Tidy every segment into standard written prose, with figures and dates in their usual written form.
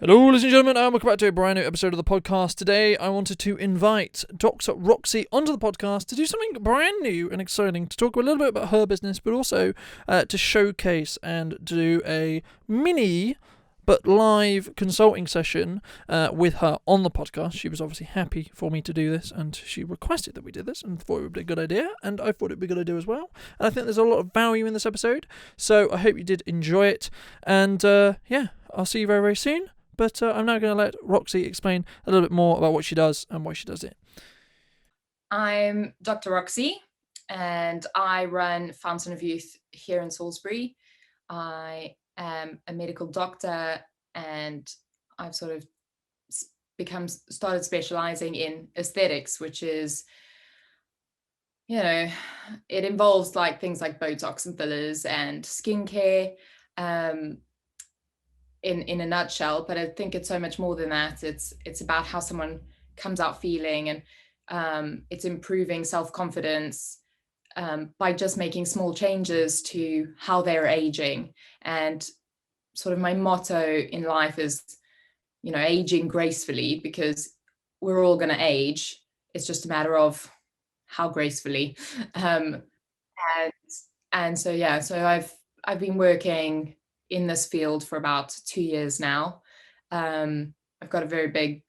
Hello, ladies and gentlemen, and welcome back to a brand new episode of the podcast. Today, I wanted to invite Dr. Roxy onto the podcast to do something brand new and exciting, to talk a little bit about her business, but also to showcase and do a mini but live consulting session with her on the podcast. She was obviously happy for me to do this, and she requested that we did this, and thought it would be a good idea, and I thought it would be a good idea as well. And I think there's a lot of value in this episode, so I hope you did enjoy it. And yeah, I'll see you very, very soon. But I'm now going to let Roxy explain a little bit more about what she does and why she does it. I'm Dr. Roxy, and I run Fountain of Youth here in Salisbury. I am a medical doctor, and I've sort of started specializing in aesthetics, which is, it involves like things like botox and fillers and skincare. In a nutshell, but I think it's so much more than that. It's about how someone comes out feeling, and it's improving self-confidence by just making small changes to how they're aging. And sort of my motto in life is, aging gracefully, because we're all going to age. It's just a matter of how gracefully. And so I've been working in this field for about 2 years now. I've got a very big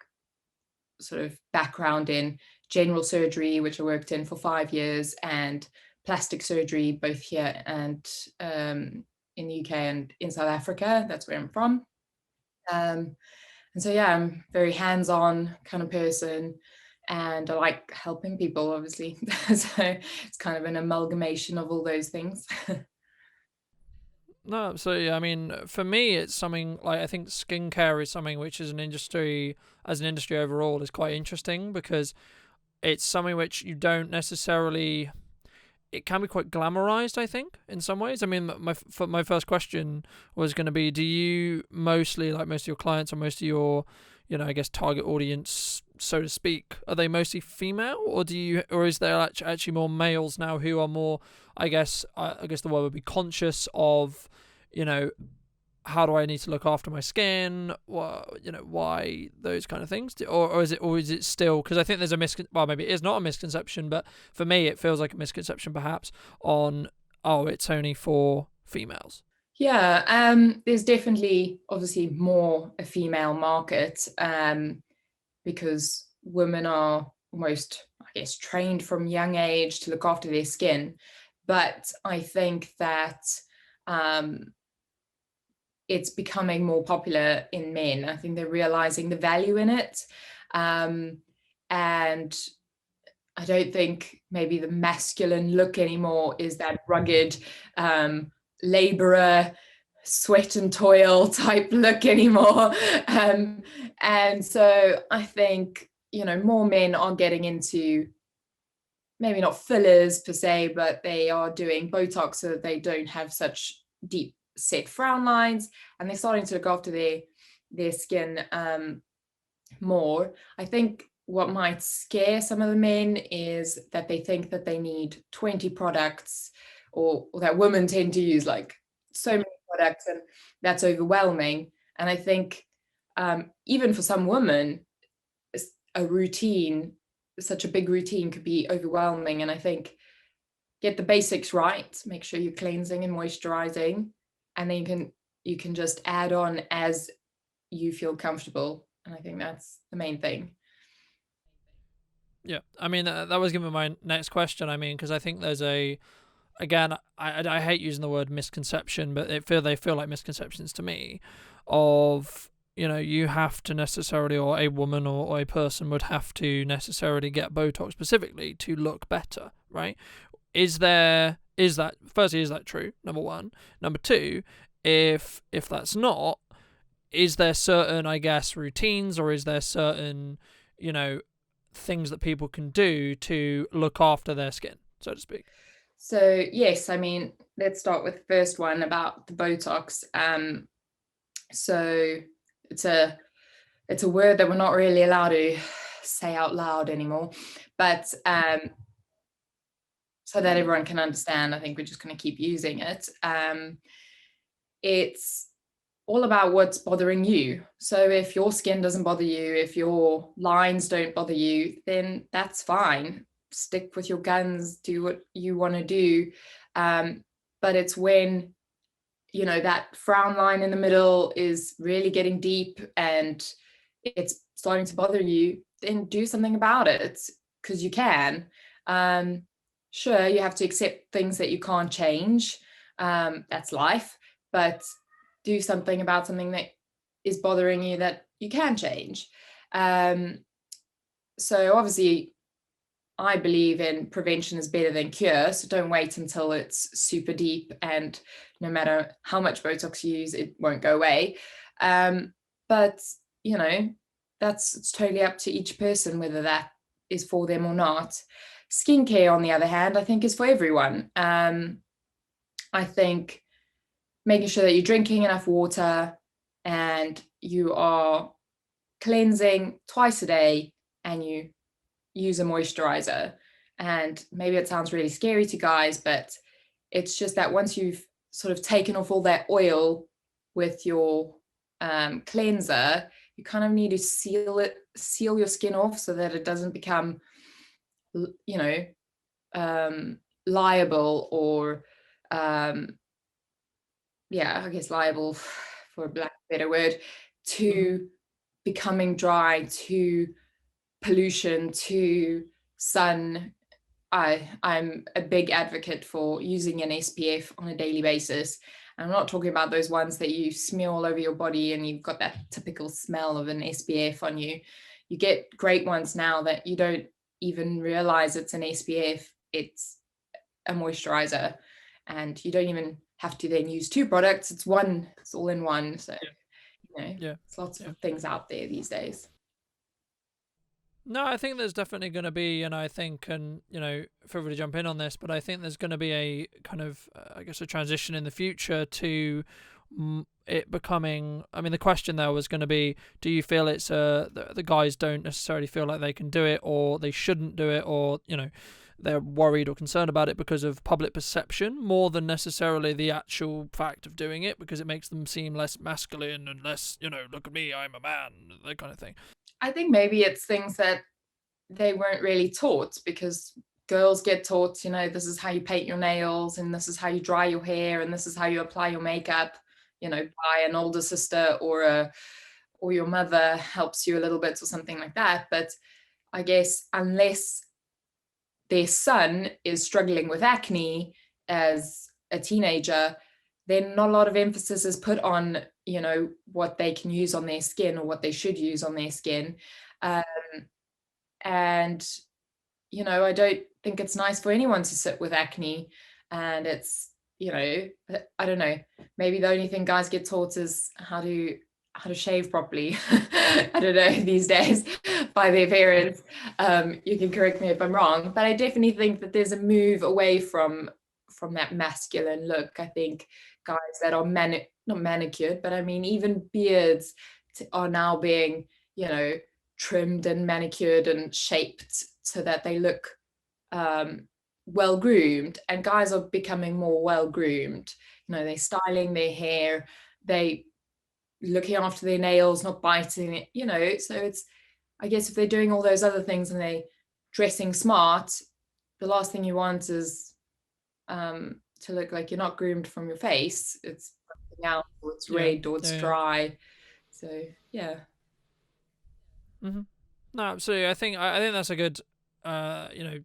sort of background in general surgery, which I worked in for 5 years, and plastic surgery, both here and in the UK and in South Africa. That's where I'm from. And so, I'm a very hands-on kind of person, and I like helping people, obviously. So it's kind of an amalgamation of all those things. No, absolutely. I mean, for me, it's something like, I think skincare is something which is as an industry overall, is quite interesting, because it's something which you don't necessarily. It can be quite glamorized, I think, in some ways. I mean, my first question was going to be: do you mostly, like most of your clients or most of your, I guess, target audience, so to speak, are they mostly female, or is there actually more males now who are more, I guess the word would be conscious of, how do I need to look after my skin? Why those kind of things? Or is it still, because I think there's maybe it is not a misconception, but for me it feels like a misconception perhaps on, it's only for females. Yeah, there's definitely obviously more a female market, because women are almost, I guess, trained from young age to look after their skin. But I think that it's becoming more popular in men. I think they're realizing the value in it. And I don't think maybe the masculine look anymore is that rugged laborer, sweat and toil type look anymore. And so I think, more men are getting into, maybe not fillers per se, but they are doing botox so that they don't have such deep set frown lines, and they're starting to look after their skin more. I think what might scare some of the men is that they think that they need 20 products, or that women tend to use like so many products, and that's overwhelming. And I think even for some women, a routine, such a big routine, could be overwhelming. And I think get the basics right, make sure you're cleansing and moisturizing, and then you can just add on as you feel comfortable. And I think that's the main thing. Yeah, I mean, that was going to be my next question. I mean, because I think there's again, I hate using the word misconception, but they feel like misconceptions to me, of, you have to necessarily, or a woman or a person would have to necessarily get Botox specifically to look better, right? Is that true? Number one. Number two, if that's not, is there certain, I guess, routines, or is there certain, things that people can do to look after their skin, so to speak? So yes, I mean, let's start with the first one about the Botox. So it's a word that we're not really allowed to say out loud anymore, but so that everyone can understand, I think we're just going to keep using it. It's all about what's bothering you. So if your skin doesn't bother you, if your lines don't bother you, then that's fine. Stick with your guns, do what you want to do. But it's when, you know, that frown line in the middle is really getting deep and it's starting to bother you, then do something about it, because you can. Sure, you have to accept things that you can't change. That's life. But do something about something that is bothering you that you can change. So obviously, I believe in prevention is better than cure. So don't wait until it's super deep and no matter how much Botox you use, it won't go away. But, you know, it's totally up to each person whether that is for them or not. Skincare, on the other hand, I think is for everyone. I think making sure that you're drinking enough water and you are cleansing twice a day and you use a moisturizer. And maybe it sounds really scary to guys, but it's just that once you've sort of taken off all that oil with your cleanser, you kind of need to seal your skin off so that it doesn't become, you know, liable or I guess liable, for a better word, to becoming dry, to pollution, to sun. I'm a big advocate for using an SPF on a daily basis. And I'm not talking about those ones that you smear all over your body and you've got that typical smell of an SPF on you. You get great ones now that you don't even realize it's an SPF. It's a moisturizer, and you don't even have to then use two products. It's all in one. So, you know, there's lots of things out there these days. No, I think there's definitely going to be, and I think, and you know, feel free to jump in on this, but I think there's going to be a kind of, I guess, a transition in the future to it becoming. I mean, the question there was going to be, do you feel it's the guys don't necessarily feel like they can do it, or they shouldn't do it, or you know, they're worried or concerned about it because of public perception more than necessarily the actual fact of doing it, because it makes them seem less masculine and less, you know, look at me, I'm a man, that kind of thing. I think maybe it's things that they weren't really taught, because girls get taught, you know, this is how you paint your nails and this is how you dry your hair and this is how you apply your makeup, you know, by an older sister or your mother helps you a little bit or something like that. But I guess unless their son is struggling with acne as a teenager, then not a lot of emphasis is put on, you know, what they can use on their skin or what they should use on their skin. And, you know, I don't think it's nice for anyone to sit with acne. And it's, you know, I don't know, maybe the only thing guys get taught is how to shave properly. I don't know, these days by their parents. You can correct me if I'm wrong, but I definitely think that there's a move away from that masculine look. I think guys that are not manicured, but I mean even beards are now being, you know, trimmed and manicured and shaped so that they look well groomed, and guys are becoming more well groomed. You know, they're styling their hair, they looking after their nails, not biting it, you know. So it's, I guess if they're doing all those other things and they dressing smart, the last thing you want is to look like you're not groomed from your face. It's something else, or it's red, or it's dry. So yeah. No, absolutely. I think that's a good, you know,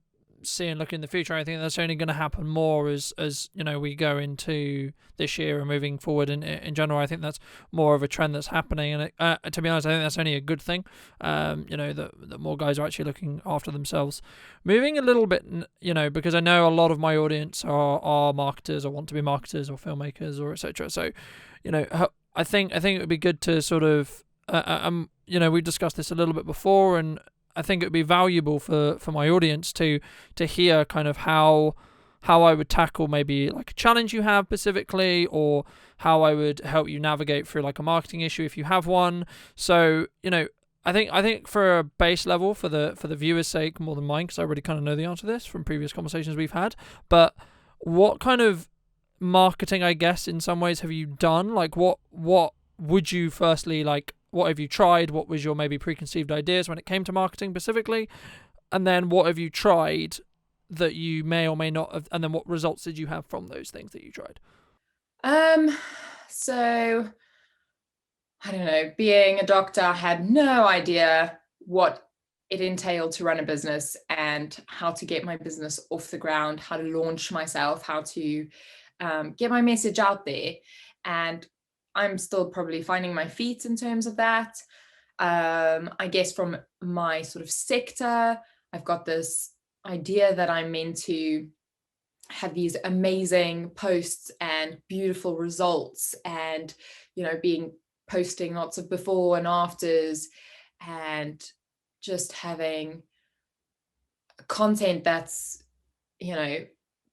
see and look in the future. I think that's only going to happen more as you know, we go into this year and moving forward in general. I think that's more of a trend that's happening, and to be honest, I think that's only a good thing. You know, that more guys are actually looking after themselves. Moving a little bit, you know, because I know a lot of my audience are marketers or want to be marketers or filmmakers or etc. So, you know, I think it would be good to sort of you know, we discussed this a little bit before, and I think it would be valuable for my audience to hear kind of how I would tackle maybe like a challenge you have specifically, or how I would help you navigate through like a marketing issue if you have one. So, you know, I think for a base level, for the viewer's sake more than mine, because I already kind of know the answer to this from previous conversations we've had, but what kind of marketing, I guess, in some ways have you done? Like what would you firstly, like, what have you tried? What was your maybe preconceived ideas when it came to marketing specifically? And then what have you tried that you may or may not have, and then what results did you have from those things that you tried? So I don't know, being a doctor, I had no idea what it entailed to run a business and how to get my business off the ground, how to launch myself, how to get my message out there. And I'm still probably finding my feet in terms of that. I guess from my sort of sector, I've got this idea that I'm meant to have these amazing posts and beautiful results, and being posting lots of before and afters, and just having content that's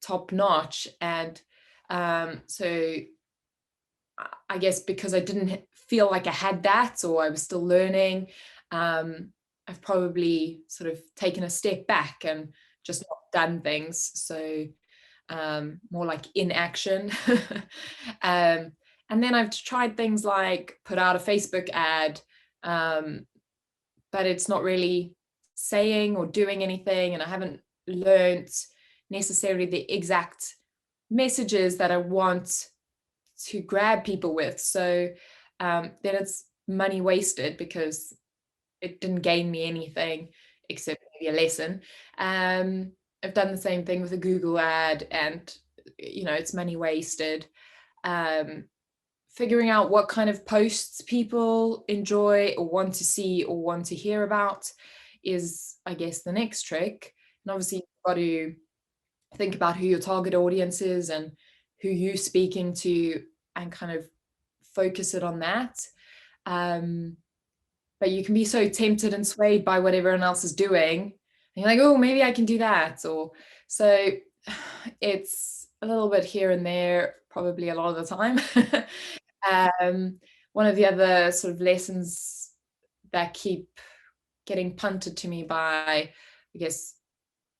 top notch. And so I guess because I didn't feel like I had that, or I was still learning, I've probably sort of taken a step back and just not done things. So more like inaction. And then I've tried things like put out a Facebook ad, but it's not really saying or doing anything, and I haven't learned necessarily the exact messages that I want to grab people with. So then it's money wasted because it didn't gain me anything except maybe a lesson. I've done the same thing with a Google ad, and it's money wasted. Figuring out what kind of posts people enjoy or want to see or want to hear about is, I guess, the next trick. And obviously you've got to think about who your target audience is and who you're speaking to, and kind of focus it on that. But you can be so tempted and swayed by what everyone else is doing, and you're like, oh, maybe I can do that. Or so it's a little bit here and there, probably a lot of the time. One of the other sort of lessons that keep getting punted to me by, I guess,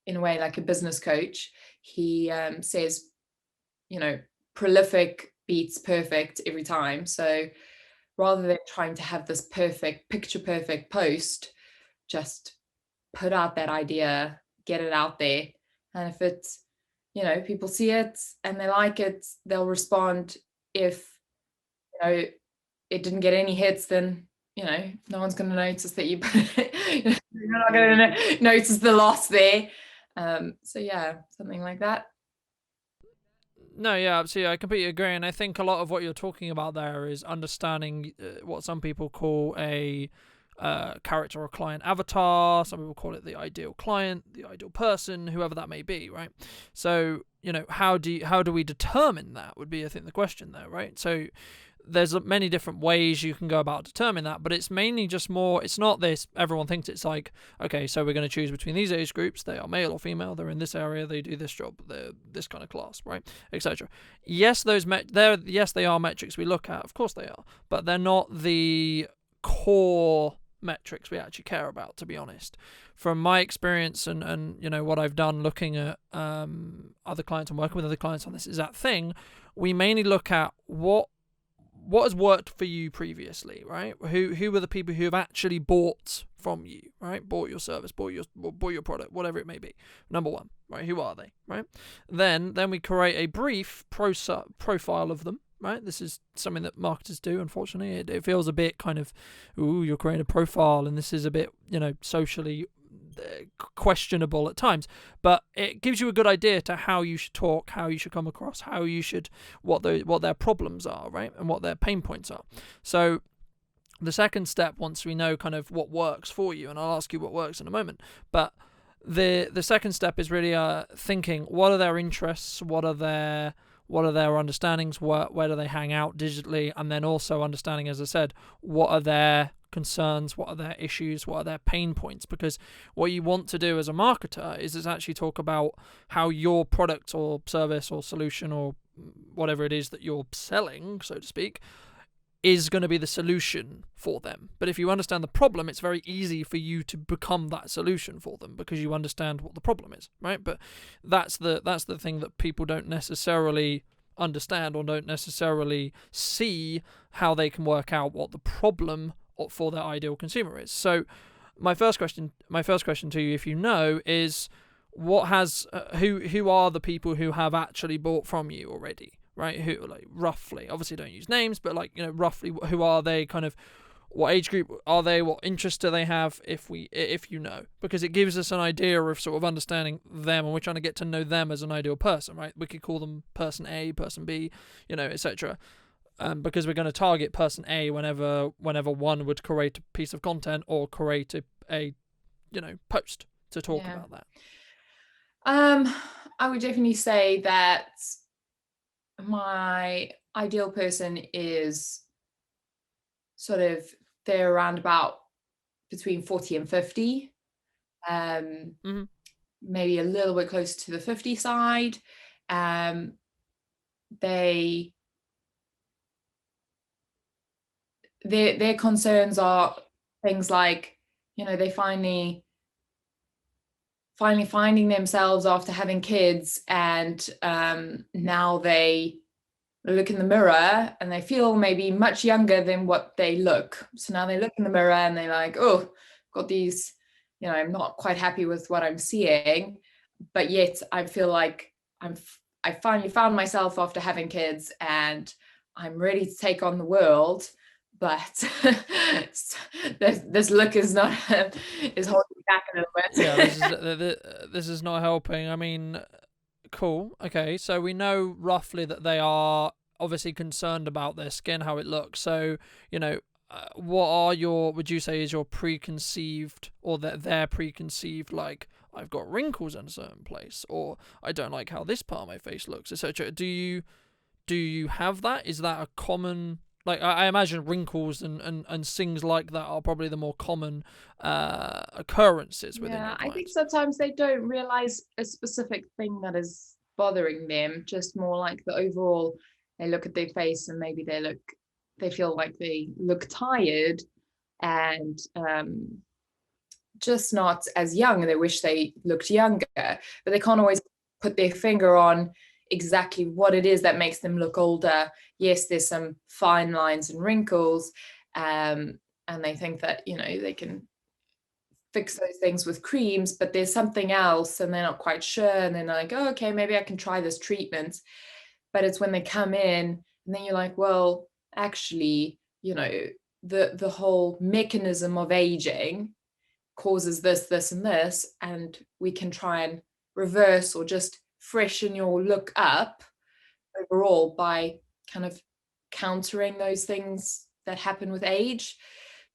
in a way, like a business coach, he says, prolific beats perfect every time. So rather than trying to have this perfect, picture perfect post, just put out that idea, get it out there. And if it's, people see it and they like it, they'll respond. If, it didn't get any hits, then, no one's going to notice that you put it. You're not going to notice the loss there. So yeah, something like that. No, yeah, absolutely. I completely agree. And I think a lot of what you're talking about there is understanding what some people call a character or client avatar. Some people call it the ideal client, the ideal person, whoever that may be, right? So, how do we determine that would be, I think, the question there, right? So there's many different ways you can go about determining that, but it's mainly just more, it's not this, everyone thinks it's like, okay, so we're going to choose between these age groups, they are male or female, they're in this area, they do this job, they're this kind of class, right, etc. Yes, they are metrics we look at, of course they are, but they're not the core metrics we actually care about, to be honest. From my experience and what I've done looking at other clients and working with other clients on this exact thing, we mainly look at what has worked for you previously, right? Who are the people who have actually bought from you, right? Bought your service, bought your product, whatever it may be. Number one, right? Who are they, right? Then we create a brief profile of them, right? This is something that marketers do, unfortunately. It feels a bit kind of, ooh, you're creating a profile, and this is a bit, socially questionable at times, but it gives you a good idea to how you should talk, how you should come across, how you should, what their problems are, right, and what their pain points are. So the second step, once we know kind of what works for you, and I'll ask you what works in a moment, but the second step is really thinking, what are their interests, what are their understandings, where do they hang out digitally, and then also understanding, as I said, what are their concerns, what are their issues, what are their pain points, because what you want to do as a marketer is actually talk about how your product or service or solution or whatever it is that you're selling, so to speak, is going to be the solution for them. But if you understand the problem, it's very easy for you to become that solution for them because you understand what the problem is, right? But that's the thing that people don't necessarily understand or don't necessarily see how they can work out what the problem for their ideal consumer is. So my first question to you, if you know, is what has who are the people who have actually bought from you already, right? Who, like, roughly, obviously don't use names, but like, you know, roughly who are they, kind of what age group are they, what interests do they have, if you know, because it gives us an idea of sort of understanding them, and we're trying to get to know them as an ideal person, right? We could call them person A, person B, you know, etc. Because we're going to target person A whenever one would create a piece of content or create a you know, post to talk about that. I would definitely say that my ideal person is sort of, they're around about between 40 and 50, maybe a little bit closer to the 50 side. Their concerns are things like, you know, they finally finding themselves after having kids, and now they look in the mirror and they feel maybe much younger than what they look. So now they look in the mirror and they're like, oh, got these, you know, I'm not quite happy with what I'm seeing, but yet I feel like I finally found myself after having kids and I'm ready to take on the world. But this look is not is holding me back a little bit. Yeah, this is not helping. I mean, cool. Okay, so we know roughly that they are obviously concerned about their skin, how it looks. So, you know, would you say is your preconceived, or that their preconceived, like, I've got wrinkles in a certain place, or I don't like how this part of my face looks, etc. Do you have that? Is that a common, like, I imagine wrinkles and things like that are probably the more common occurrences within your clients. I think sometimes they don't realize a specific thing that is bothering them, just more like the overall, they look at their face and maybe they feel like they look tired and just not as young. They wish they looked younger, but they can't always put their finger on exactly what it is that makes them look older. Yes, there's some fine lines and wrinkles, and they think that, you know, they can fix those things with creams, but there's something else and they're not quite sure, and then they're like, oh, okay, maybe I can try this treatment. But it's when they come in and then you're like, well, actually, you know, the whole mechanism of aging causes this and this, and we can try and reverse or just freshen your look up overall by kind of countering those things that happen with age.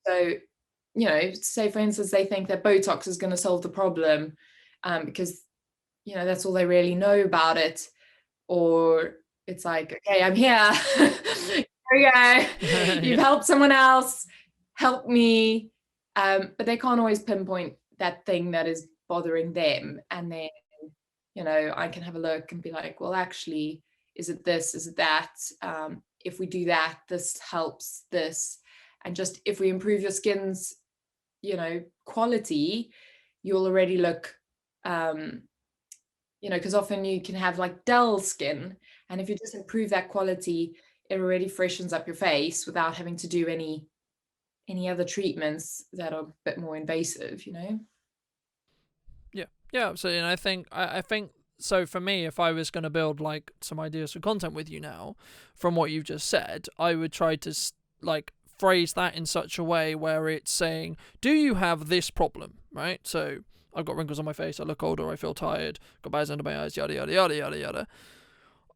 So, you know, say for instance, they think that Botox is going to solve the problem, because, you know, that's all they really know about it. Or it's like, okay, I'm here. Here we go. You've helped someone else. Help me. But they can't always pinpoint that thing that is bothering them. And then, you know, I can have a look and be like, well, actually, is it this? Is it that? If we do that, this helps this. And just if we improve your skin's, you know, quality, you'll already look, you know, because often you can have like dull skin. And if you just improve that quality, it already freshens up your face without having to do any other treatments that are a bit more invasive, you know? Yeah, absolutely. And I think so for me, if I was going to build like some ideas for content with you now, from what you've just said, I would try to like phrase that in such a way where it's saying, do you have this problem, right? So I've got wrinkles on my face, I look older, I feel tired, got bags under my eyes, yada yada yada yada yada.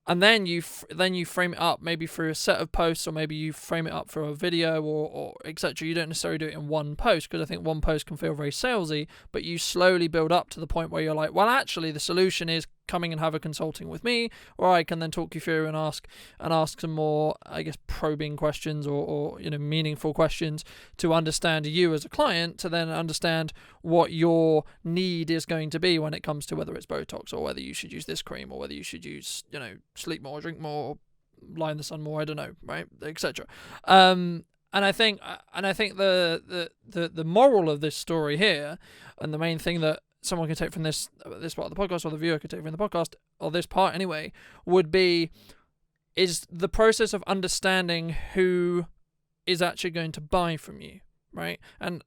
And then you frame it up maybe through a set of posts, or maybe you frame it up for a video or etc. You don't necessarily do it in one post, because I think one post can feel very salesy, but you slowly build up to the point where you're like, well, actually the solution is coming and have a consulting with me, or I can then talk you through and ask some more, I guess, probing questions or you know, meaningful questions to understand you as a client, to then understand what your need is going to be when it comes to whether it's Botox, or whether you should use this cream, or whether you should use, you know, sleep more, drink more, lie in the sun more, I don't know, right, etc. And I think the moral of this story here, and the main thing that someone can take from this part of the podcast, or the viewer could take from the podcast, or this part anyway, would be, is the process of understanding who is actually going to buy from you, right? And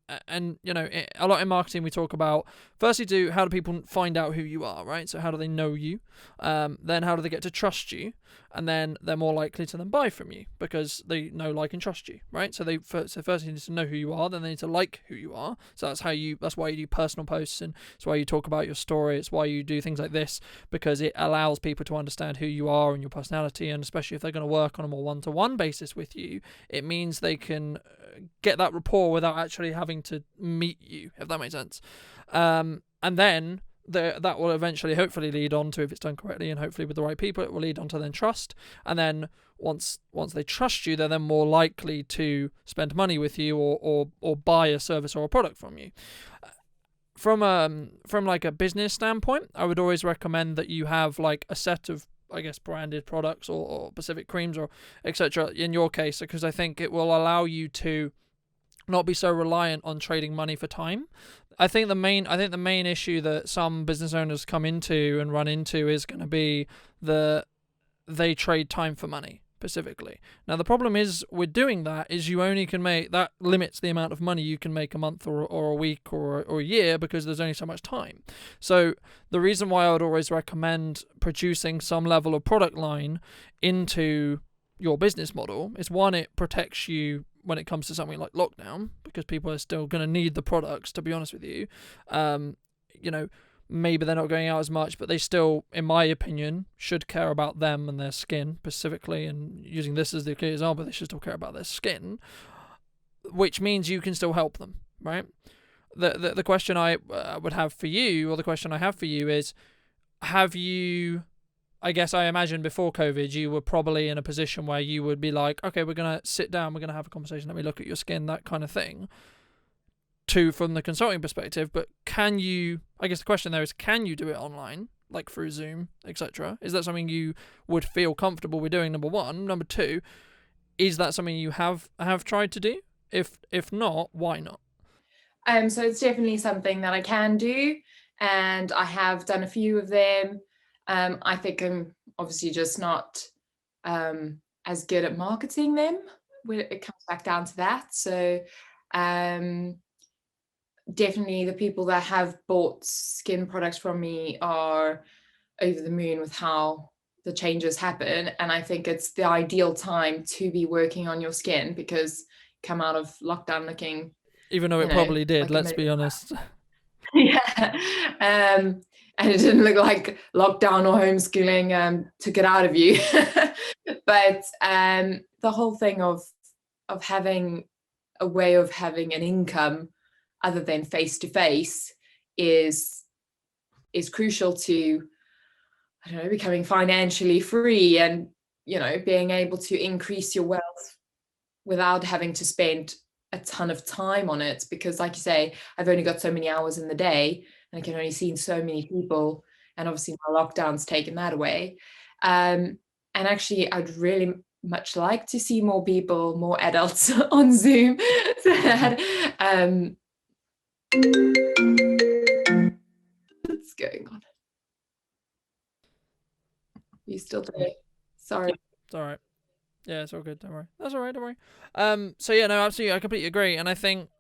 you know, a lot in marketing we talk about, firstly, how do people find out who you are, right? So how do they know you? Then how do they get to trust you? And then they're more likely to then buy from you because they know, like, and trust you, right? So first you need to know who you are, then they need to like who you are. So that's why you do personal posts, and it's why you talk about your story. It's why you do things like this, because it allows people to understand who you are and your personality. And especially if they're going to work on a more one-to-one basis with you, it means they can get that rapport without actually having to meet you, if that makes sense. And then that will eventually, hopefully, lead on to, if it's done correctly and hopefully with the right people, it will lead on to then trust. And then once they trust you, they're then more likely to spend money with you or buy a service or a product from you. From like a business standpoint, I would always recommend that you have like a set of, I guess, branded products or specific creams or etc. in your case, because I think it will allow you to not be so reliant on trading money for time. I think the main issue that some business owners come into and run into is going to be that they trade time for money specifically. Now the problem is with doing that is you only can make, that limits the amount of money you can make a month or a week or a year, because there's only so much time. So the reason why I would always recommend producing some level of product line into your business model is, one, it protects you when it comes to something like lockdown, because people are still going to need the products, to be honest with you. You know, maybe they're not going out as much, but they still, in my opinion, should care about them and their skin specifically. And using this as the clear example, they should still care about their skin, which means you can still help them, right? The question I would have for you, or the question I have for you is, have you, I guess I imagine before COVID, you were probably in a position where you would be like, okay, we're going to sit down, we're going to have a conversation, let me look at your skin, that kind of thing, from the consulting perspective. But can you, I guess the question there is, can you do it online, like through Zoom, etc.? Is that something you would feel comfortable with doing, number one? Number two, is that something you have tried to do? If not, why not? So it's definitely something that I can do, and I have done a few of them. I think I'm obviously just not as good at marketing them when it comes back down to that. So definitely the people that have bought skin products from me are over the moon with how the changes happen. And I think it's the ideal time to be working on your skin, because come out of lockdown looking, even though it probably did, like let's be honest. Yeah. And it didn't look like lockdown or homeschooling took it out of you. But the whole thing of having a way of having an income other than face to face is crucial to, I don't know, becoming financially free, and being able to increase your wealth without having to spend a ton of time on it. Because like you say, I've only got so many hours in the day and I can only see so many people, and obviously my lockdown's taken that away. And actually I'd really much like to see more people, more adults on Zoom. So that, what's going on? You still there? Sorry. It's all right. Yeah, it's all good. Don't worry. That's all right. Don't worry. So yeah, no, absolutely, I completely agree. And I think,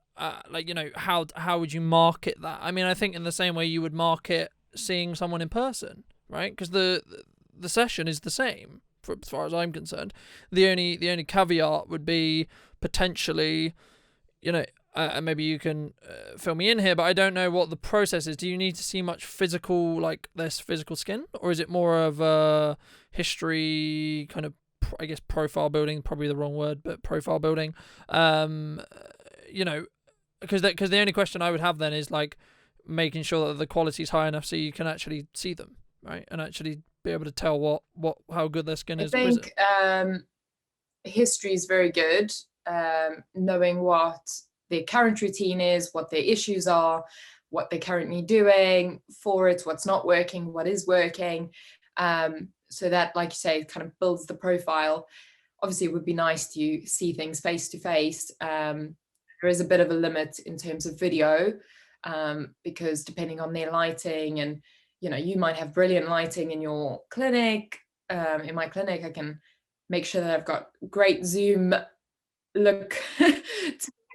like, how would you market that? I mean, I think in the same way you would market seeing someone in person, right? Because the session is the same, as far as I'm concerned. The only caveat would be potentially, and maybe you can fill me in here, but I don't know what the process is. Do you need to see much physical, like this physical skin, or is it more of a history kind of, I guess, profile building, probably the wrong word, but profile building? Because the only question I would have then is like making sure that the quality is high enough so you can actually see them, right, and actually be able to tell how good their skin is. I think history is very good. Knowing what their current routine is, what their issues are, what they're currently doing for it, what's not working, what is working. So that, like you say, kind of builds the profile. Obviously, it would be nice to see things face to face. There is a bit of a limit in terms of video, because depending on their lighting, and you might have brilliant lighting in your clinic. In my clinic, I can make sure that I've got great Zoom look.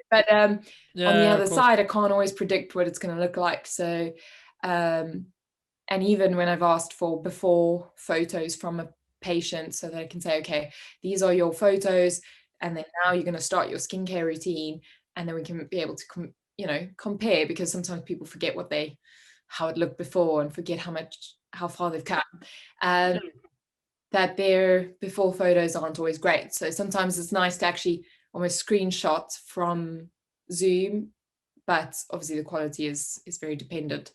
But on the Yeah, of other course. side, I can't always predict what it's going to look like. So, and even when I've asked for before photos from a patient so that I can say, okay, these are your photos, and then now you're going to start your skincare routine, and then we can be able to compare, because sometimes people forget how it looked before and forget how far they've come. That their before photos aren't always great. So sometimes it's nice to actually almost screenshot from Zoom, but obviously the quality is very dependent.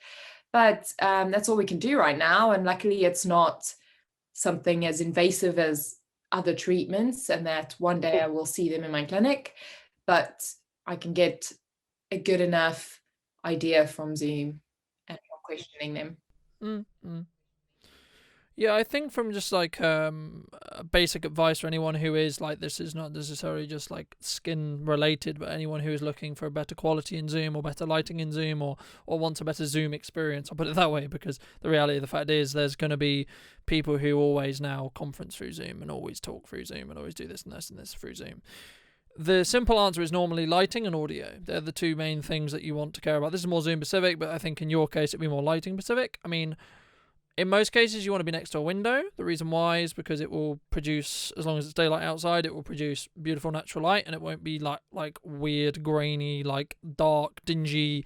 But that's all we can do right now. And luckily it's not something as invasive as other treatments, and that one day I will see them in my clinic, but I can get a good enough idea from Zoom and not questioning them. Mm-hmm. Yeah, I think from just like basic advice for anyone who is like, this is not necessarily just like skin related, but anyone who is looking for a better quality in Zoom or better lighting in Zoom, or wants a better Zoom experience. I'll put it that way, because the reality of the fact is there's going to be people who always now conference through Zoom and always talk through Zoom and always do this and this and this through Zoom. The simple answer is normally lighting and audio. They're the two main things that you want to care about. This is more Zoom specific, but I think in your case it'd be more lighting specific. I mean, in most cases, you want to be next to a window. The reason why is because it will produce, as long as it's daylight outside, it will produce beautiful natural light, and it won't be like weird, grainy, like dark, dingy,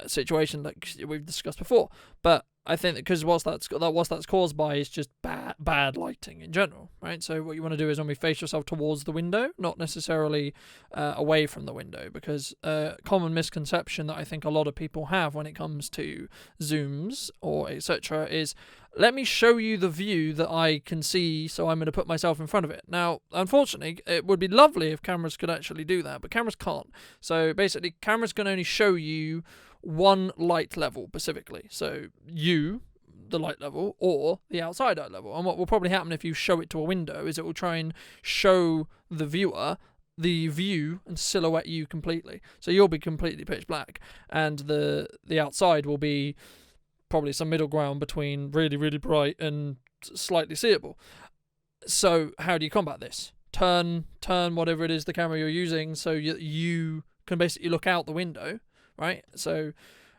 situation like we've discussed before. But I think because what that's caused by is just bad lighting in general, right? So what you want to do is normally face yourself towards the window, not necessarily away from the window, because a common misconception that I think a lot of people have when it comes to Zooms or etc. is, let me show you the view that I can see, so I'm going to put myself in front of it. Now, unfortunately, it would be lovely if cameras could actually do that, but cameras can't. So basically, cameras can only show you one light level specifically. So you, the light level, or the outside eye level. And what will probably happen if you show it to a window is it will try and show the viewer the view and silhouette you completely. So you'll be completely pitch black, and the outside will be probably some middle ground between really, really bright and slightly seeable. So how do you combat this? Turn whatever it is the camera you're using so you can basically look out the window, right? So,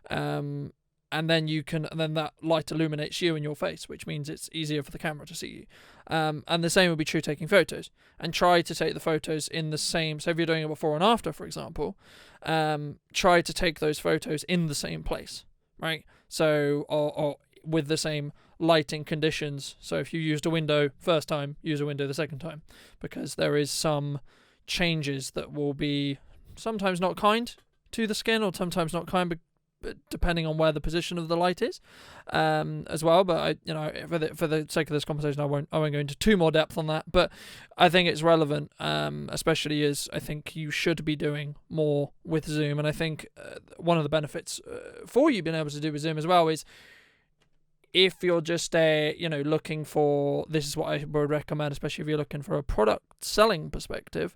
and then that light illuminates you and your face, which means it's easier for the camera to see you. And the same will be true taking photos. And try to take the photos in the same. So if you're doing a before and after, for example, try to take those photos in the same place, right? So or with the same lighting conditions. So if you used a window first time, use a window the second time, because there is some changes that will be sometimes not kind to the skin, or sometimes not kind, but depending on where the position of the light is, as well. But for the sake of this conversation, I won't go into too more depth on that. But I think it's relevant, especially as I think you should be doing more with Zoom. And I think one of the benefits for you being able to do with Zoom as well is, if you're just looking for, this is what I would recommend, especially if you're looking for a product selling perspective,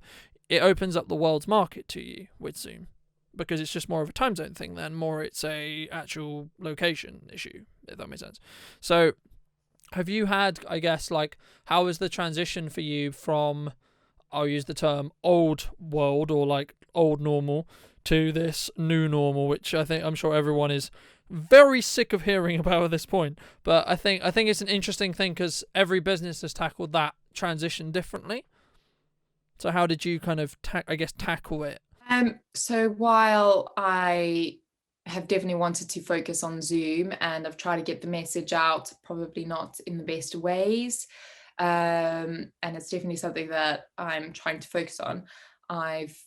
it opens up the world's market to you with Zoom, because it's just more of a time zone thing then, more it's a actual location issue, if that makes sense. So have you had, I guess, like, how is the transition for you from, I'll use the term old world or like old normal, to this new normal, which I'm sure everyone is very sick of hearing about at this point. But I think it's an interesting thing, because every business has tackled that transition differently. So how did you kind of tackle it? So while I have definitely wanted to focus on Zoom, and I've tried to get the message out, probably not in the best ways, and it's definitely something that I'm trying to focus on. I've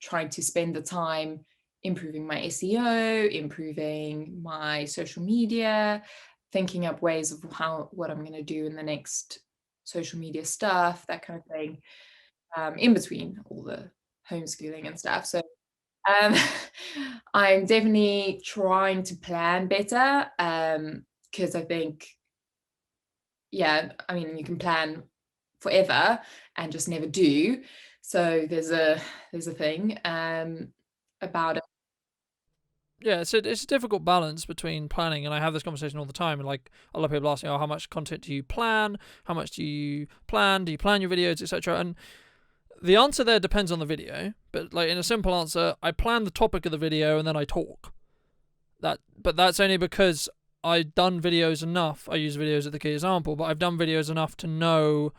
tried to spend the time improving my SEO, improving my social media, thinking up ways of what I'm going to do in the next social media stuff, that kind of thing, in between all the homeschooling and stuff. So um, I'm definitely trying to plan better, because I think, yeah, I mean, you can plan forever and just never do. So there's a thing about it. yeah, it's a difficult balance between planning, and I have this conversation all the time. And like a lot of people ask me, "Oh, how much content do you plan? How much do you plan? Do you plan your videos, etc.?" And the answer there depends on the video. But like in a simple answer, I plan the topic of the video and then I talk. But that's only because I've done videos enough. I use videos as the key example, but I've done videos enough to know.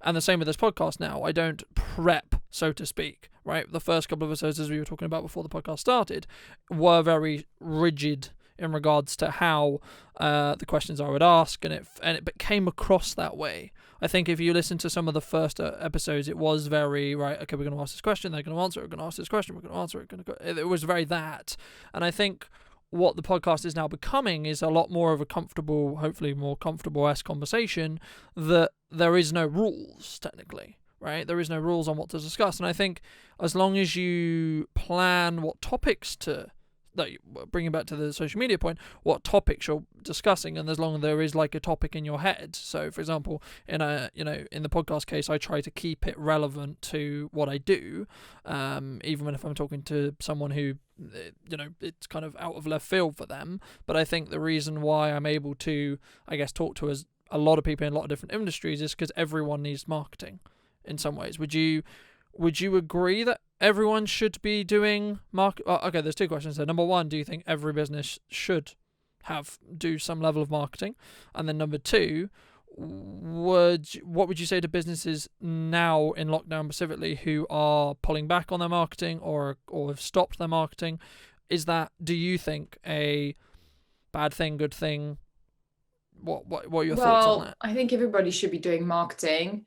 And the same with this podcast now. I don't prep, so to speak, right? The first couple of episodes, as we were talking about before the podcast started, were very rigid in regards to how the questions I would ask, and it came across that way. I think if you listen to some of the first episodes, it was very, right, okay, we're going to ask this question, they're going to answer it, we're going to ask this question, we're going to answer it, it was very that. And I think what the podcast is now becoming is a lot more of a comfortable, hopefully more comfortable-esque conversation that there is no rules, technically, right? There is no rules on what to discuss. And I think as long as you plan what topics to, bringing back to the social media point, what topics you're discussing, and as long as there is like a topic in your head. So, for example, in the podcast case, I try to keep it relevant to what I do, even if I'm talking to someone who, it's kind of out of left field for them. But I think the reason why I'm able to, I guess, talk to a lot of people in a lot of different industries is because everyone needs marketing in some ways. Would you agree that everyone should be doing okay, there's two questions there. Number one, do you think every business should do some level of marketing? And then number two, what would you say to businesses now in lockdown specifically who are pulling back on their marketing or have stopped their marketing? Do you think a bad thing, good thing? What are your thoughts on that? I think everybody should be doing marketing.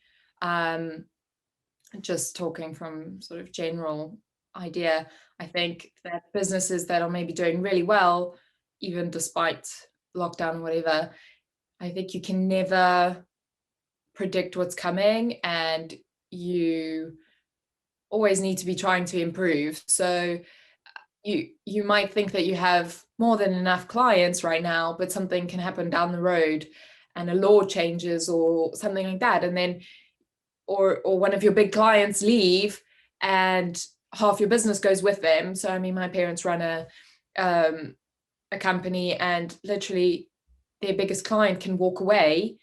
Just talking from sort of general idea, I think that businesses that are maybe doing really well, even despite lockdown or whatever, I think you can never predict what's coming, and you always need to be trying to improve. So you might think that you have more than enough clients right now, but something can happen down the road and a law changes or something like that, and then or one of your big clients leave and half your business goes with them. So I mean, my parents run a company, and literally their biggest client can walk away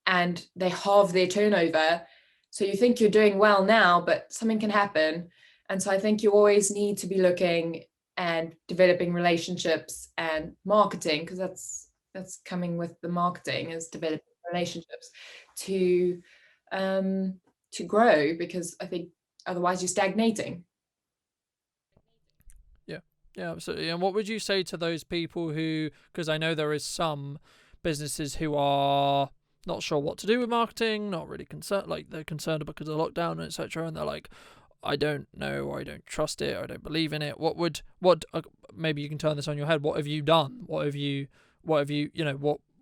and they halve their turnover. So you think you're doing well now, but something can happen. And so I think you always need to be looking and developing relationships and marketing, because that's coming with the marketing, is developing relationships to grow, because I think otherwise you're stagnating. Yeah, absolutely. And what would you say to those people who, because I know there is some businesses who are not sure what to do with marketing, not really concerned, like they're concerned because of lockdown, etc., and they're like, I don't know, or I don't trust it, or I don't believe in it. Maybe you can turn this on your head. What have you done? What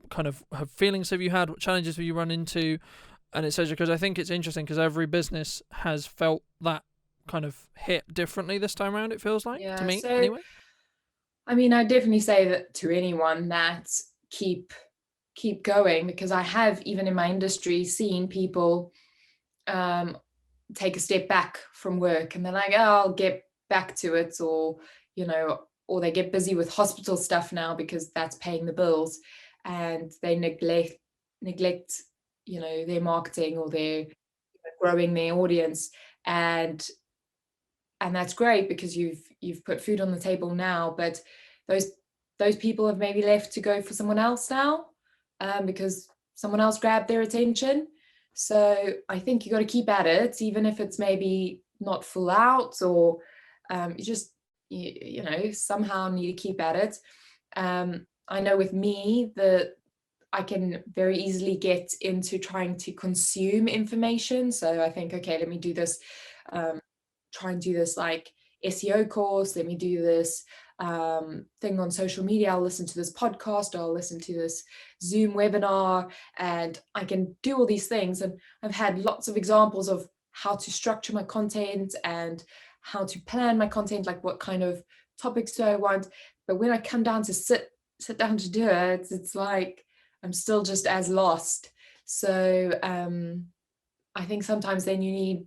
kind of feelings have you had? What challenges have you run into? And etc. Because I think it's interesting because every business has felt that kind of hit differently this time around, it feels like, to me, so, anyway. I mean, I definitely say that to anyone, that keep going, because I have, even in my industry, seen people take a step back from work and they're like, oh, I'll get back to it, or or they get busy with hospital stuff now because that's paying the bills, and they neglect their marketing or their growing their audience. And that's great because you've put food on the table now, but those people have maybe left to go for someone else now, because someone else grabbed their attention. So I think you got to keep at it, even if it's maybe not full out, or you just somehow need to keep at it. I know with me that I can very easily get into trying to consume information. So I think, okay, let me do this, try and do this like SEO course, let me do this thing on social media, I'll listen to this podcast, I'll listen to this Zoom webinar, and I can do all these things. And I've had lots of examples of how to structure my content and how to plan my content, like what kind of topics do I want. But when I come down to sit down to do it, it's like I'm still just as lost. So I think sometimes then you need,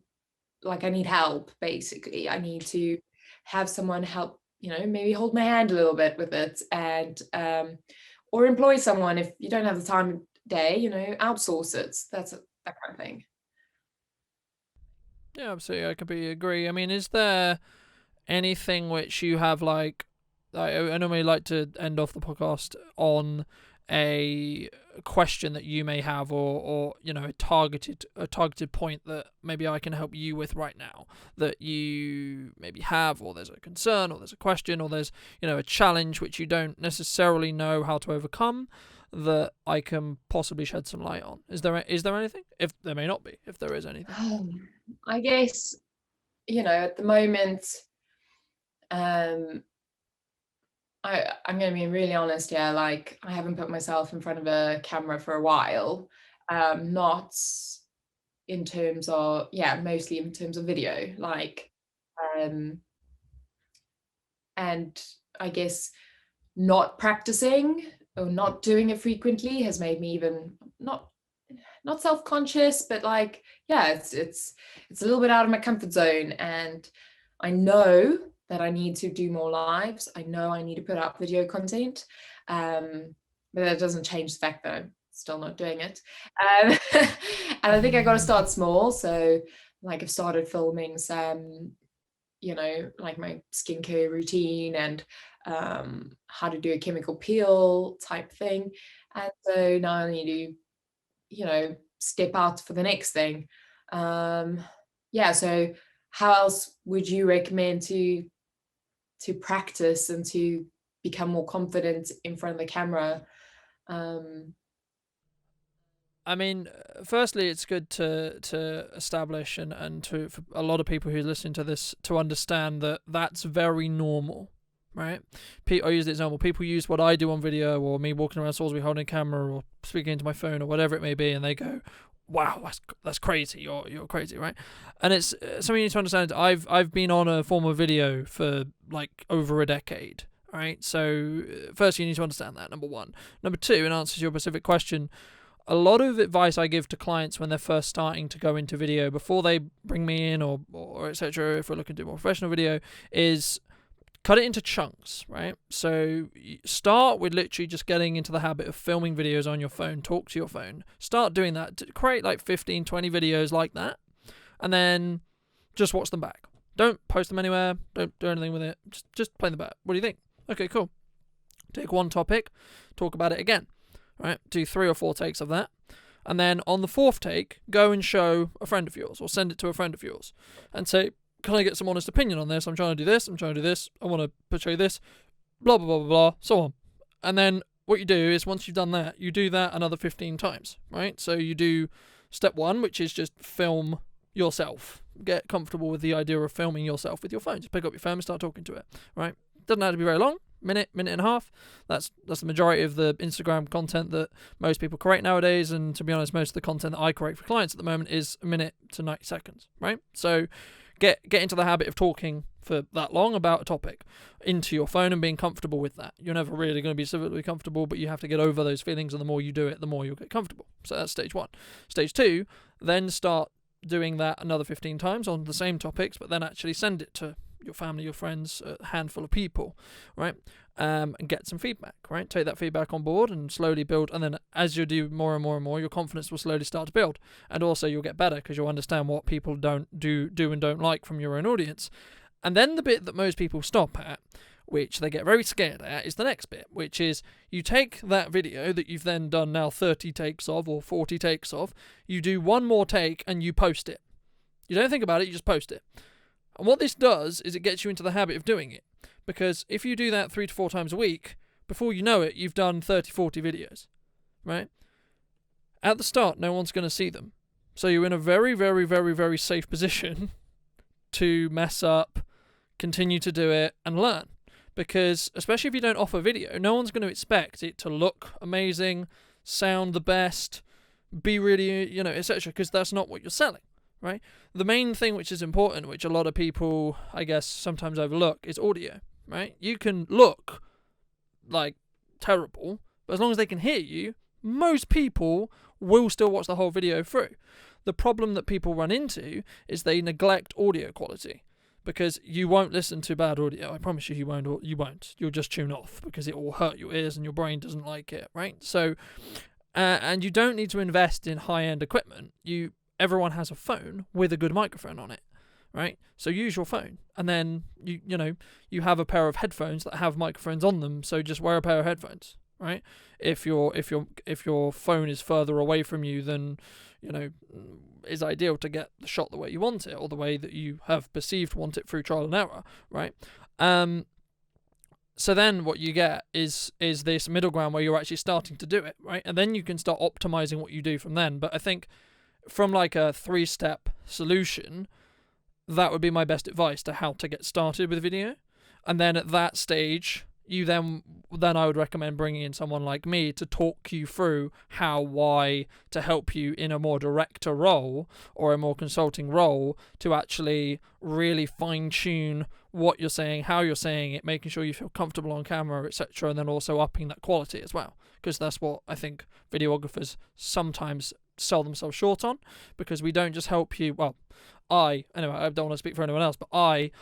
I need help, basically. I need to have someone help maybe hold my hand a little bit with it, and or employ someone if you don't have the time of day, outsource it. That kind of thing. Yeah, absolutely. I completely agree. I mean, is there anything which you have like I normally like to end off the podcast on a question that you may have, or a targeted point that maybe I can help you with right now, that you maybe have, or there's a concern, or there's a question, or there's a challenge which you don't necessarily know how to overcome, that I can possibly shed some light on. Is there anything? If there may not be, if there is anything. I guess at the moment, I'm going to be really honest. Yeah, like I haven't put myself in front of a camera for a while. Not in terms of, mostly in terms of video, like, and I guess not practicing or not doing it frequently has made me even not self-conscious, but like, it's a little bit out of my comfort zone, and I know that I need to do more lives. I know I need to put up video content, but that doesn't change the fact that I'm still not doing it. And I think I got to start small. So like I've started filming some, like my skincare routine and how to do a chemical peel type thing. And so now I need to, step out for the next thing. So how else would you recommend to practice and to become more confident in front of the camera? I mean, firstly, it's good to establish and for a lot of people who listen to this to understand that that's very normal, right? I use the example. People use what I do on video, or me walking around Salisbury holding a camera or speaking into my phone or whatever it may be, and they go, "Wow, that's crazy. You're crazy, right?" And it's something you need to understand. I've been on a form of video for like over a decade. Right, so first you need to understand that, number one. Number two, in answer to your specific question, a lot of advice I give to clients when they're first starting to go into video, before they bring me in or etc., if we're looking to do more professional video, is cut it into chunks, right? So start with literally just getting into the habit of filming videos on your phone. Talk to your phone. Start doing that. Create like 15, 20 videos like that, and then just watch them back. Don't post them anywhere. Don't do anything with it. Just play them back. What do you think? Okay, cool. Take one topic, talk about it again. Right, do 3 or 4 takes of that, and then on the 4th take, go and show a friend of yours or send it to a friend of yours and say, "Can I get some honest opinion on this? I'm trying to do this. I want to portray this, blah blah blah blah blah, so on." And then what you do is, once you've done that, you do that another 15 times, right? So you do step 1, which is just film yourself. Get comfortable with the idea of filming yourself with your phone. Just pick up your phone and start talking to it, right? Doesn't have to be very long. Minute and a half. That's the majority of the Instagram content that most people create nowadays, and to be honest, most of the content that I create for clients at the moment is a minute to 90 seconds, right? So get into the habit of talking for that long about a topic into your phone and being comfortable with that. You're never really going to be civilly comfortable, but you have to get over those feelings, and the more you do it, the more you'll get comfortable. So that's stage 1. Stage 2, then start doing that another 15 times on the same topics, but then actually send it to your family, your friends, a handful of people, right? And get some feedback, right? Take that feedback on board and slowly build. And then as you do more and more and more, your confidence will slowly start to build. And also you'll get better because you'll understand what people do and don't like from your own audience. And then the bit that most people stop at, which they get very scared at, is the next bit, which is you take that video that you've then done now 30 takes of or 40 takes of, you do one more take and you post it. You don't think about it, you just post it. And what this does is it gets you into the habit of doing it. Because if you do that 3 to 4 times a week, before you know it, you've done 30, 40 videos, right? At the start, no one's going to see them. So you're in a very, very, very, very safe position to mess up, continue to do it, and learn. Because especially if you don't offer video, no one's going to expect it to look amazing, sound the best, be really, etc. Because that's not what you're selling. Right? The main thing which is important, which a lot of people, I guess, sometimes overlook, is audio, right? You can look like terrible, but as long as they can hear you, most people will still watch the whole video through. The problem that people run into is they neglect audio quality, because you won't listen to bad audio. I promise you, you won't. You'll just tune off because it will hurt your ears and your brain doesn't like it, right? So, and you don't need to invest in high-end equipment. Everyone has a phone with a good microphone on it, right? So use your phone, and then you have a pair of headphones that have microphones on them. So just wear a pair of headphones, right? If your phone is further away from you than is ideal to get the shot the way you want it, or the way that you have perceived want it through trial and error, right? So then what you get is this middle ground where you're actually starting to do it, right? And then you can start optimizing what you do from then. But I think from like a 3-step solution, that would be my best advice to how to get started with video. And then at that stage, you then I would recommend bringing in someone like me to talk you through how, why, to help you in a more director role or a more consulting role to actually really fine-tune what you're saying, how you're saying it, making sure you feel comfortable on camera, etc., and then also upping that quality as well, because that's what I think videographers sometimes sell themselves short on, because we don't just help you, I don't want to speak for anyone else, but I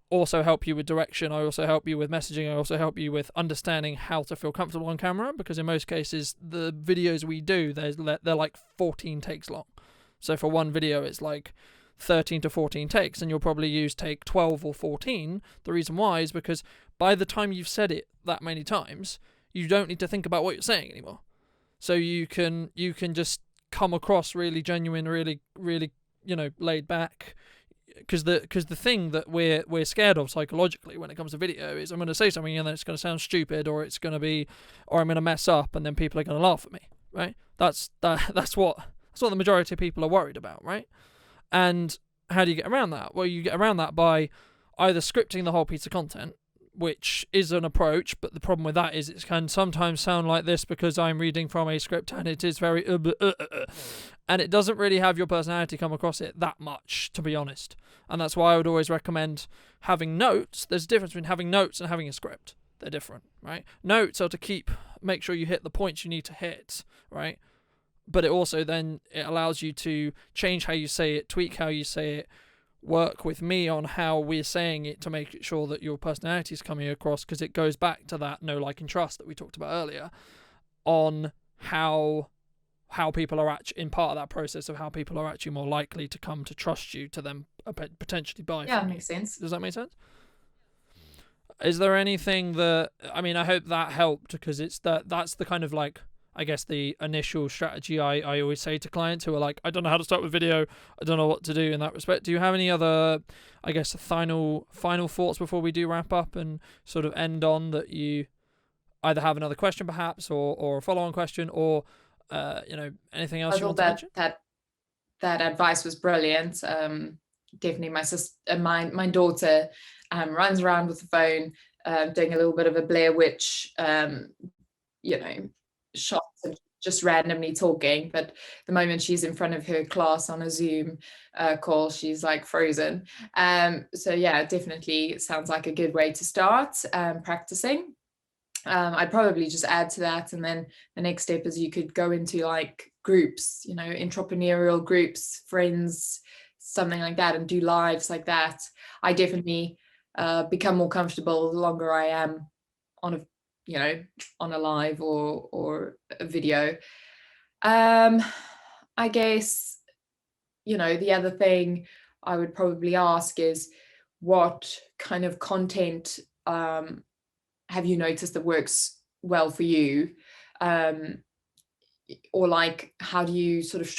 also help you with direction, I also help you with messaging, I also help you with understanding how to feel comfortable on camera, because in most cases the videos we do, they're like 14 takes long. So for one video it's like 13 to 14 takes, and you'll probably use take 12 or 14. The reason why is because by the time you've said it that many times, you don't need to think about what you're saying anymore. So you can just come across really genuine, really laid back, because the thing that we're scared of psychologically when it comes to video is I'm going to say something and then it's going to sound stupid, or I'm going to mess up and then people are going to laugh at me, right? That's what the majority of people are worried about, right? And how do you get around that? Well, you get around that by either scripting the whole piece of content, which is an approach, but the problem with that is it can sometimes sound like this because I'm reading from a script and it is very and it doesn't really have your personality come across it that much, to be honest. And that's why I would always recommend having notes. There's a difference between having notes and having a script. They're different, right? Notes are to make sure you hit the points you need to hit, right? But it also then it allows you to change how you say it, tweak how you say it, work with me on how we're saying it to make sure that your personality is coming across, because it goes back to that know, like, and trust that we talked about earlier on how people are actually in part of that process of how people are actually more likely to come to trust you to then potentially buy. Yeah, makes sense. Does that make sense? Is there anything that, I hope that helped, because that's the kind of like, I guess, the initial strategy I always say to clients who are like, I don't know how to start with video, I don't know what to do in that respect. Do you have any other, I guess, final thoughts before we do wrap up and sort of end on that? You either have another question perhaps, or a follow-on question, or anything else you want to mention? That advice was brilliant. Definitely my daughter runs around with the phone, doing a little bit of a Blair Witch shots and just randomly talking, but the moment she's in front of her class on a Zoom call, she's like frozen. So yeah, definitely sounds like a good way to start practicing. I'd probably just add to that, and then the next step is you could go into like groups, entrepreneurial groups, friends, something like that, and do lives like that. I definitely become more comfortable the longer I am on a live or a video. I guess, the other thing I would probably ask is, what kind of content have you noticed that works well for you? Or like, how do you sort of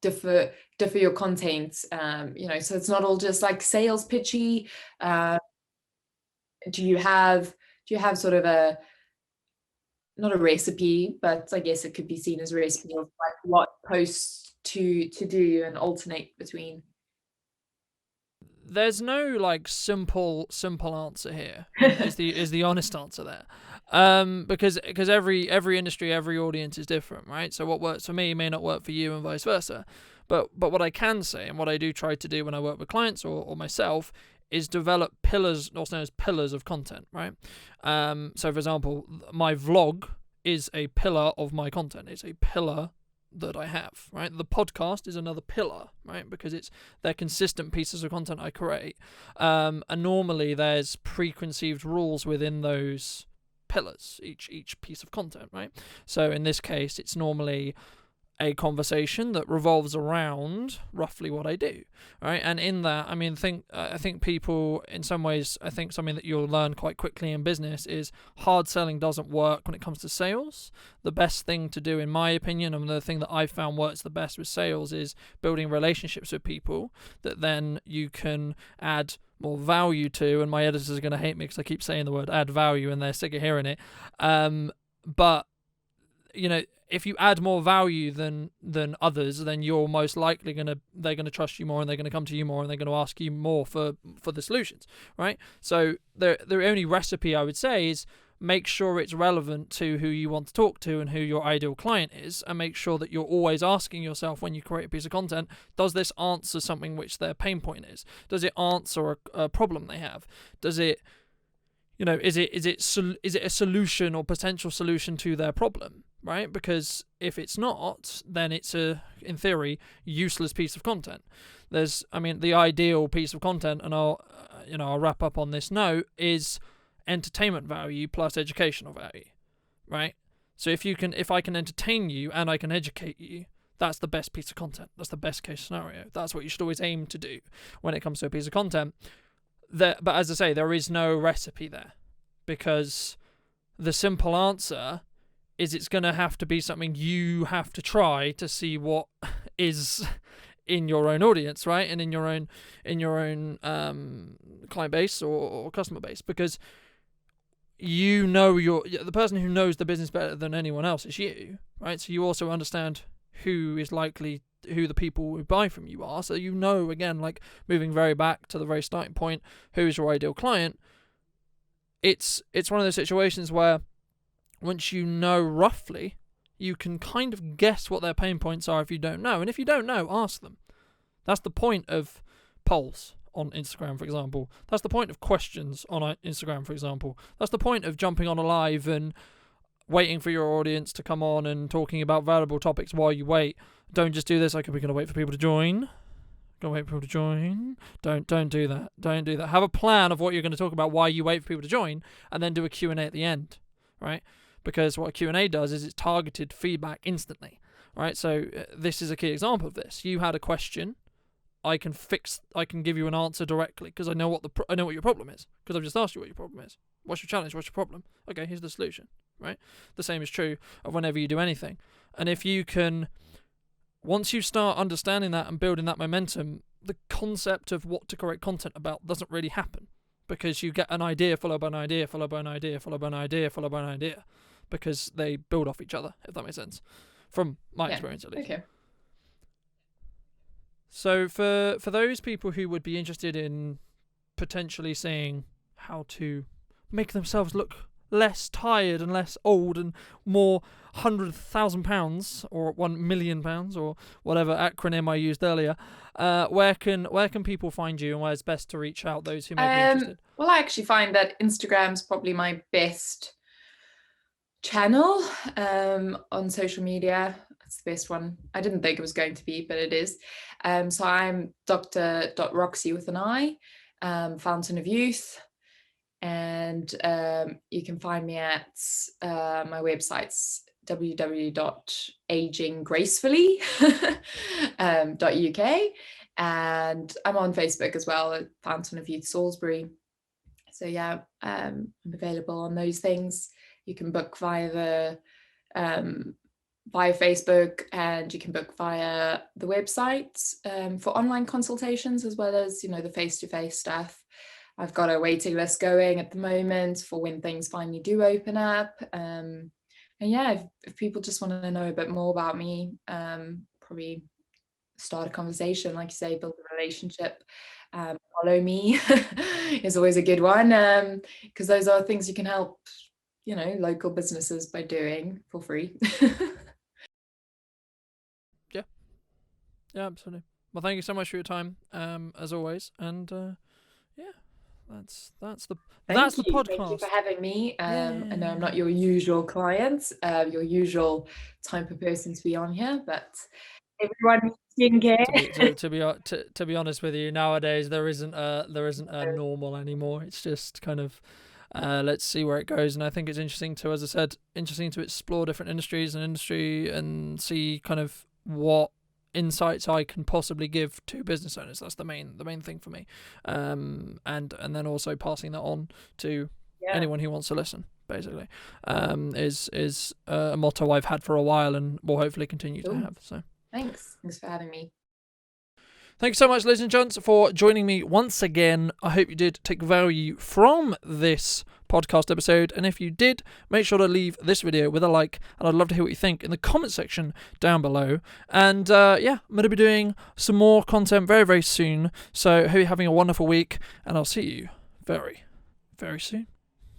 differ your content? So it's not all just like sales pitchy. Do you have sort of not a recipe, but I guess it could be seen as a recipe of like what posts to do and alternate between? There's no like simple answer here. is the honest answer there, because every industry, every audience is different, right? So what works for me may not work for you, and vice versa. But what I can say, and what I do try to do when I work with clients or myself, is develop pillars, also known as pillars of content, right? So for example, my vlog is a pillar of my content. It's a pillar that I have, right? The podcast is another pillar, right? Because they're consistent pieces of content I create. And normally there's preconceived rules within those pillars, each piece of content, right? So in this case, it's normally a conversation that revolves around roughly what I do, right? And in that, I mean, I think people, in some ways, I think something that you'll learn quite quickly in business is hard selling doesn't work when it comes to sales. The best thing to do, in my opinion, and the thing that I've found works the best with sales, is building relationships with people that then you can add more value to. And my editors are going to hate me because I keep saying the word add value and they're sick of hearing it. But if you add more value than others, then you're most likely they're gonna trust you more, and they're gonna come to you more, and they're gonna ask you more for the solutions, right? So the only recipe I would say is make sure it's relevant to who you want to talk to and who your ideal client is, and make sure that you're always asking yourself when you create a piece of content, does this answer something which their pain point is? Does it answer a problem they have? Does it is it a solution or potential solution to their problem, right? Because if it's not, then it's in theory, useless piece of content. The ideal piece of content, and I'll wrap up on this note, is entertainment value plus educational value, right? So if I can entertain you and I can educate you, that's the best piece of content. That's the best case scenario. That's what you should always aim to do when it comes to a piece of content. But as I say, there is no recipe there, because the simple answer is it's going to have to be something you have to try to see what is in your own audience, right? And in your own client base or customer base, because the person who knows the business better than anyone else is you, right? So you also understand who the people who buy from you are. So again, like moving very back to the very starting point, who is your ideal client? It's one of those situations where once you know roughly, you can kind of guess what their pain points are if you don't know. And if you don't know, ask them. That's the point of polls on Instagram, for example. That's the point of questions on Instagram, for example. That's the point of jumping on a live and waiting for your audience to come on and talking about valuable topics while you wait. Don't just do this like, we're going to wait for people to join. Don't do that. Don't do that. Have a plan of what you're going to talk about while you wait for people to join, and then do a Q&A at the end, right? Because what a Q&A does is it's targeted feedback instantly, right? So this is a key example of this. You had a question. I can give you an answer directly because I know what your problem is, because I've just asked you what your problem is. What's your challenge? What's your problem? Okay, here's the solution, right? The same is true of whenever you do anything. And if you can, once you start understanding that and building that momentum, the concept of what to create content about doesn't really happen, because you get an idea followed by an idea, followed by an idea, followed by an idea, followed by an idea, because they build off each other, if that makes sense, from my experience at least. Okay. So for those people who would be interested in potentially seeing how to make themselves look less tired and less old and more £100,000 or £1 million or whatever acronym I used earlier, where can people find you, and where's best to reach out those who may be interested? Well, I actually find that Instagram's probably my best channel on social media. It's the best one. I didn't think it was going to be, but it is. So I'm Dr Roxy with an I, Fountain of Youth. And you can find me at my website's www.aginggracefully.uk, and I'm on Facebook as well at Fountain of Youth Salisbury. So yeah, I'm available on those things. You can book via Facebook, and you can book via the website for online consultations, as well as the face-to-face stuff. I've got a waiting list going at the moment for when things finally do open up. And yeah, if people just want to know a bit more about me, probably start a conversation, like you say, build a relationship. Follow me is always a good one, because those are things you can help, local businesses by doing for free. Yeah, absolutely. Well, thank you so much for your time, as always. And yeah, That's Thank the you. podcast. Thank you for having me. I know I'm not your usual client, your usual type of person to be on here, but everyone needs skincare. To be honest with you, nowadays there isn't a normal anymore. It's just kind of let's see where it goes. And I think it's interesting to, as I said, explore different industries and see kind of what insights I can possibly give to business owners. That's the main thing for me. And then also passing that on to anyone who wants to listen. Basically, is a motto I've had for a while and will hopefully continue to have. So. Thanks for having me. Thanks so much, ladies and gents, for joining me once again. I hope you did take value from this podcast episode, and if you did, make sure to leave this video with a like, and I'd love to hear what you think in the comment section down below. And I'm going to be doing some more content very, very soon, so I hope you're having a wonderful week, and I'll see you very, very soon.